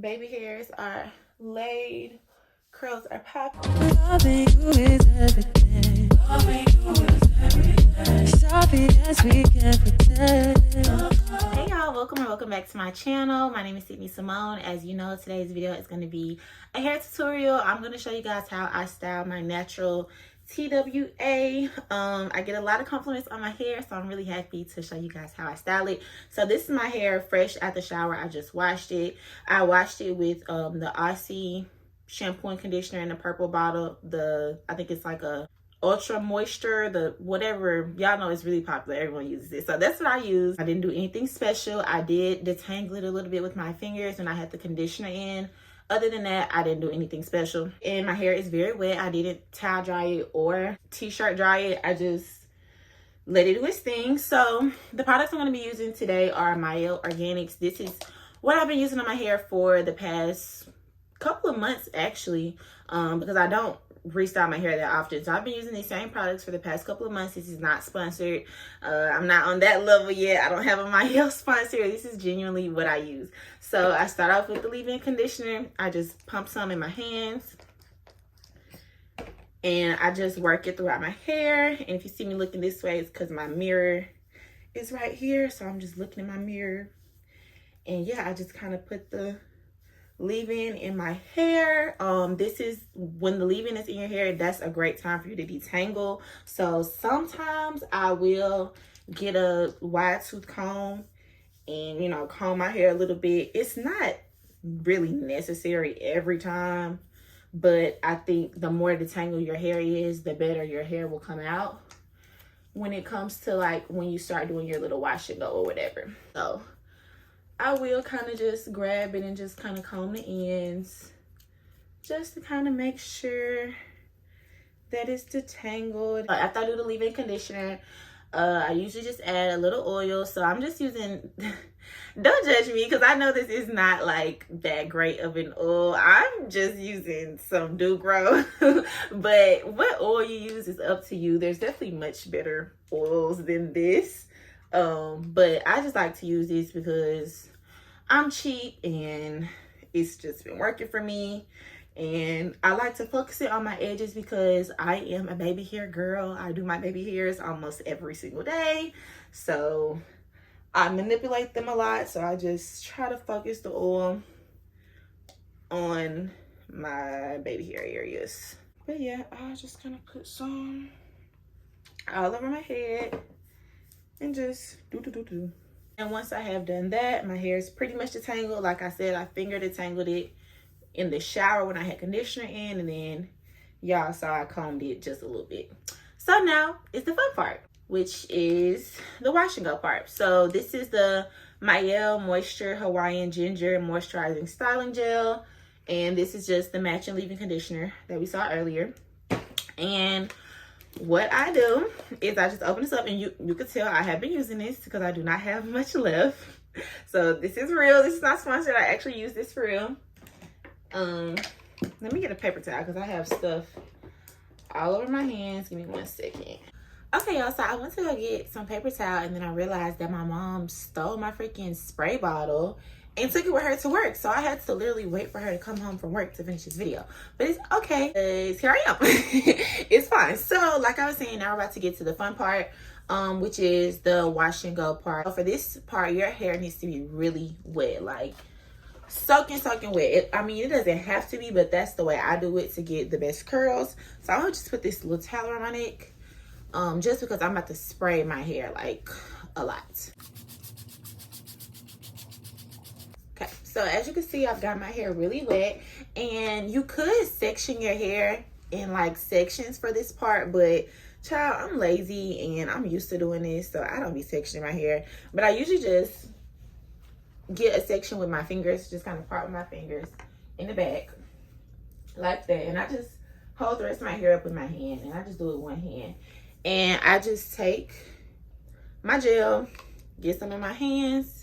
Baby hairs are laid, curls are popping. Loving you is everything. Loving you is everything. Sorry as we can pretend. Hey y'all, welcome back to my channel. My name is Sydney Simone. As you know, today's video is going to be a hair tutorial. I'm going to show you guys how I style my natural TWA. I get a lot of compliments on my hair, so I'm really happy to show you guys how I style it. So this is my hair fresh out the shower. I just washed it. I washed it with the Aussie shampoo and conditioner in the purple bottle. I think it's like a ultra moisture, the whatever, y'all know it's really popular, everyone uses it, so that's what I use. I didn't do anything special. I did detangle it a little bit with my fingers and I had the conditioner in. Other than that, I didn't do anything special, and my hair is very wet. I didn't towel dry it or t-shirt dry it. I just let it do its thing. So the products I'm going to be using today are Mielle Organics. This is what I've been using on my hair for the past couple of months, actually, because I don't restyle my hair that often. So I've been using these same products for the past couple of months. This is not sponsored. I'm not on that level yet. I don't have a Mielle sponsor. This is genuinely what I use. So I start off with the leave-in conditioner. I just pump some in my hands and I just work it throughout my hair. And if you see me looking this way, it's because my mirror is right here. So I'm just looking in my mirror, and yeah, I just kind of put the leave-in in my hair. This is when the leave-in is in your hair, that's a great time for you to detangle. So sometimes I will get a wide tooth comb and, you know, comb my hair a little bit. It's not really necessary every time, but I think the more detangled your hair is, the better your hair will come out when it comes to like when you start doing your little wash and go or whatever. So I will kind of just grab it and just kind of comb the ends just to kind of make sure that it's detangled. After I do the leave-in conditioner, I usually just add a little oil. So I'm just using, don't judge me because I know this is not like that great of an oil. I'm just using some Dugrow, but what oil you use is up to you. There's definitely much better oils than this. But I just like to use this because I'm cheap and it's just been working for me. And I like to focus it on my edges because I am a baby hair girl. I do my baby hairs almost every single day. So I manipulate them a lot. So I just try to focus the oil on my baby hair areas. But yeah, I just kind of put some all over my head and just do. And once I have done that, my hair is pretty much detangled. Like I said, I finger detangled it in the shower when I had conditioner in, and then y'all saw I combed it just a little bit. So now it's the fun part, which is the wash and go part. So this is the Mielle Moisture Hawaiian Ginger Moisturizing Styling Gel, and this is just the matching leave-in conditioner that we saw earlier. And what I do is I just open this up, and you can tell I have been using this because I do not have much left. So this is real. This is not sponsored. I actually use this for real. Let me get a paper towel because I have stuff all over my hands. Give me 1 second. Okay, y'all, so I went to go get some paper towel, and then I realized that my mom stole my freaking spray bottle and took it with her to work. So I had to literally wait for her to come home from work to finish this video. But it's okay, because here I am. It's fine. So like I was saying, now we're about to get to the fun part, which is the wash and go part. So for this part, your hair needs to be really wet, like soaking wet. I mean, it doesn't have to be, but that's the way I do it to get the best curls. So I'll just put this little towel around my neck, just because I'm about to spray my hair like a lot. Okay, so as you can see, I've got my hair really wet, and you could section your hair in like sections for this part, but child, I'm lazy and I'm used to doing this, so I don't be sectioning my hair. But I usually just get a section with my fingers, just kind of part with my fingers in the back like that, and I just hold the rest of my hair up with my hand, and I just do it with one hand, and I just take my gel, get some in my hands,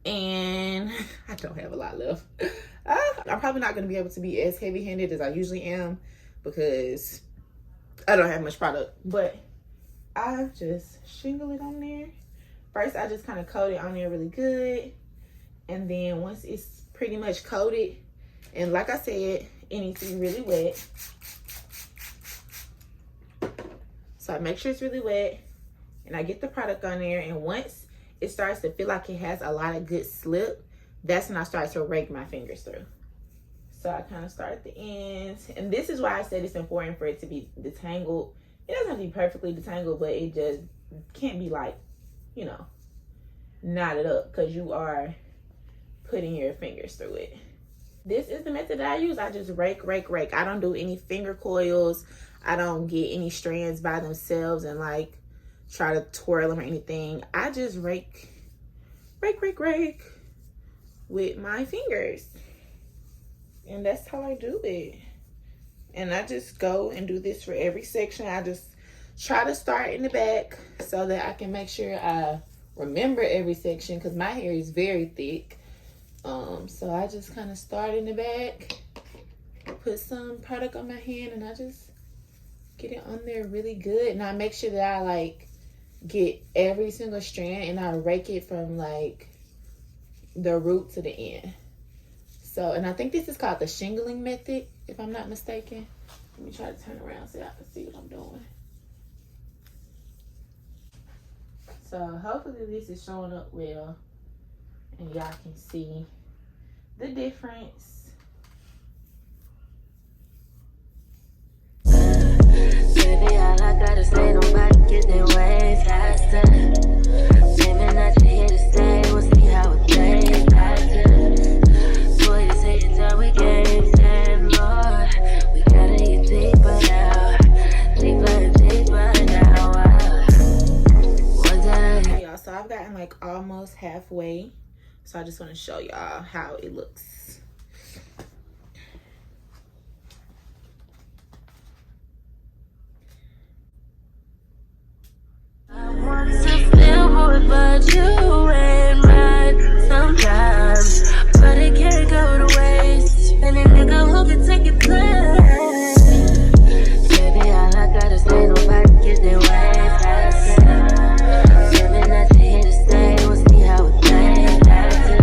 and I don't have a lot left. I'm probably not going to be able to be as heavy-handed as I usually am because I don't have much product, but I just shingle it on there. First, I just kind of coat it on there really good. And then once it's pretty much coated. And like I said, it needs to be really wet. So I make sure it's really wet, and I get the product on there, and once it starts to feel like it has a lot of good slip, that's when I start to rake my fingers through. So I kind of start at the ends, and this is why I said it's important for it to be detangled. It doesn't have to be perfectly detangled, but it just can't be like, you know, knotted up, because you are putting your fingers through it. This is the method that I use. I just rake. I don't do any finger coils. I don't get any strands by themselves and like try to twirl them or anything. I just rake with my fingers. And that's how I do it. And I just go and do this for every section. I just try to start in the back so that I can make sure I remember every section, because my hair is very thick. So I just kind of start in the back, put some product on my hand, and I just get it on there really good. And I make sure that I like get every single strand, and I rake it from like the root to the end. So, and I think this is called the Shingling Method, if I'm not mistaken. Let me try to turn around so I can see what I'm doing. So hopefully this is showing up well, and y'all can see the difference. Baby, all I gotta say, nobody get their way faster. Maybe not to hear to say, we'll see how it plays after. Boy, you say it's how we games and more. We gotta get deeper now. Deeper now. Okay, y'all, so I've gotten like almost halfway. So I just want to show y'all how it looks. I want to feel more, but you ain't right sometimes. But it can't go to waste. Any nigga who can take your place. Baby, all I gotta say, nobody get their way faster. Maybe not to hear to stay, we'll see how it plays after.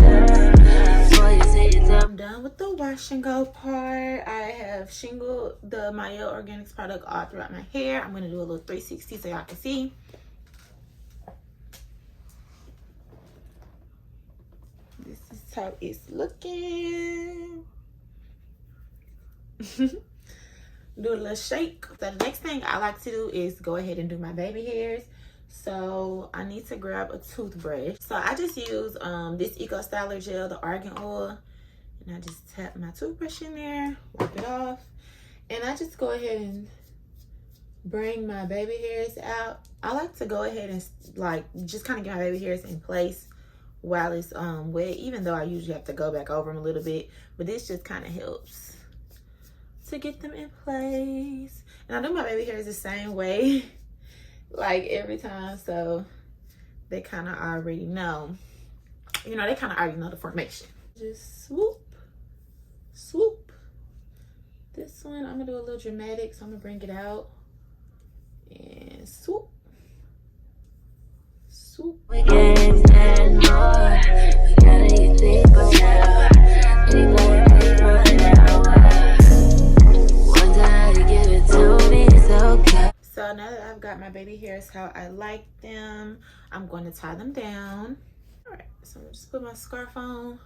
Boy, you say it's up. I'm done with the wash and go part. I have shingled the Mielle Organics product all throughout my hair. I'm going to do a little 360 so y'all can see. This is how it's looking. Do a little shake. So the next thing I like to do is go ahead and do my baby hairs. So I need to grab a toothbrush. So I just use this Eco Styler gel, the argan oil, and I just tap my toothbrush in there, wipe it off, and I just go ahead and bring my baby hairs out. I like to go ahead and like just kind of get my baby hairs in place while it's wet, even though I usually have to go back over them a little bit, but this just kind of helps to get them in place. And I do my baby hairs the same way like every time, so they kind of already know, you know, they kind of already know the formation. Just swoop. This one I'm gonna do a little dramatic, so I'm gonna bring it out and swoop. We games and more. We gotta get deeper now. Deeper now. One day you give it to me, it's okay. So now that I've got my baby hairs how I like them, I'm going to tie them down. All right, so I'm gonna just put my scarf on.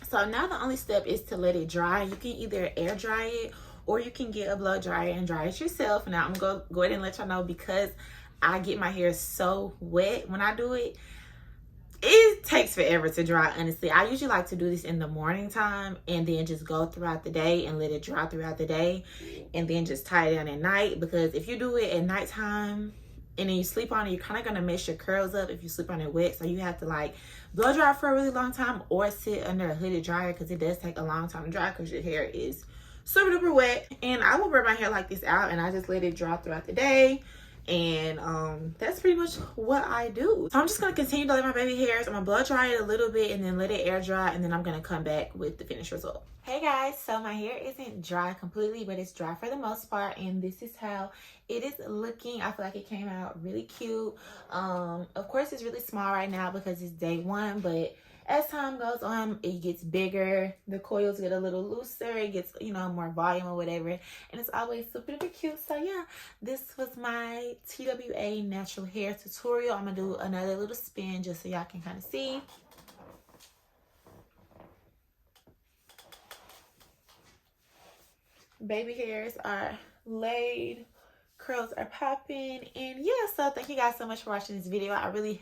So now the only step is to let it dry. You can either air dry it or you can get a blow dryer and dry it yourself. Now I'm gonna go ahead and let y'all know, because I get my hair so wet when I do it, it takes forever to dry. Honestly, I usually like to do this in the morning time and then just go throughout the day and let it dry throughout the day, and then just tie it down at night. Because if you do it at nighttime and then you sleep on it, you're kind of gonna mess your curls up if you sleep on it wet. So you have to like blow dry for a really long time or sit under a hooded dryer, because it does take a long time to dry because your hair is super duper wet. And I will wear my hair like this out, and I just let it dry throughout the day. And that's pretty much what I do. So I'm just gonna continue to let my baby hairs, I'm gonna blow dry it a little bit and then let it air dry, and then I'm gonna come back with the finished result. Hey guys, so my hair isn't dry completely, but it's dry for the most part, and this is how it is looking. I feel like it came out really cute. Of course it's really small right now because it's day one, but as time goes on, it gets bigger. The coils get a little looser. It gets, you know, more volume or whatever. And it's always super duper cute. So yeah, this was my TWA natural hair tutorial. I'm going to do another little spin just so y'all can kind of see. Baby hairs are laid, curls are popping, and yeah, so thank you guys so much for watching this video. I really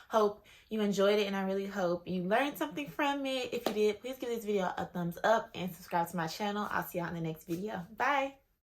hope you enjoyed it, and I really hope you learned something from it. If you did, please give this video a thumbs up and subscribe to my channel. I'll see y'all in the next video. Bye.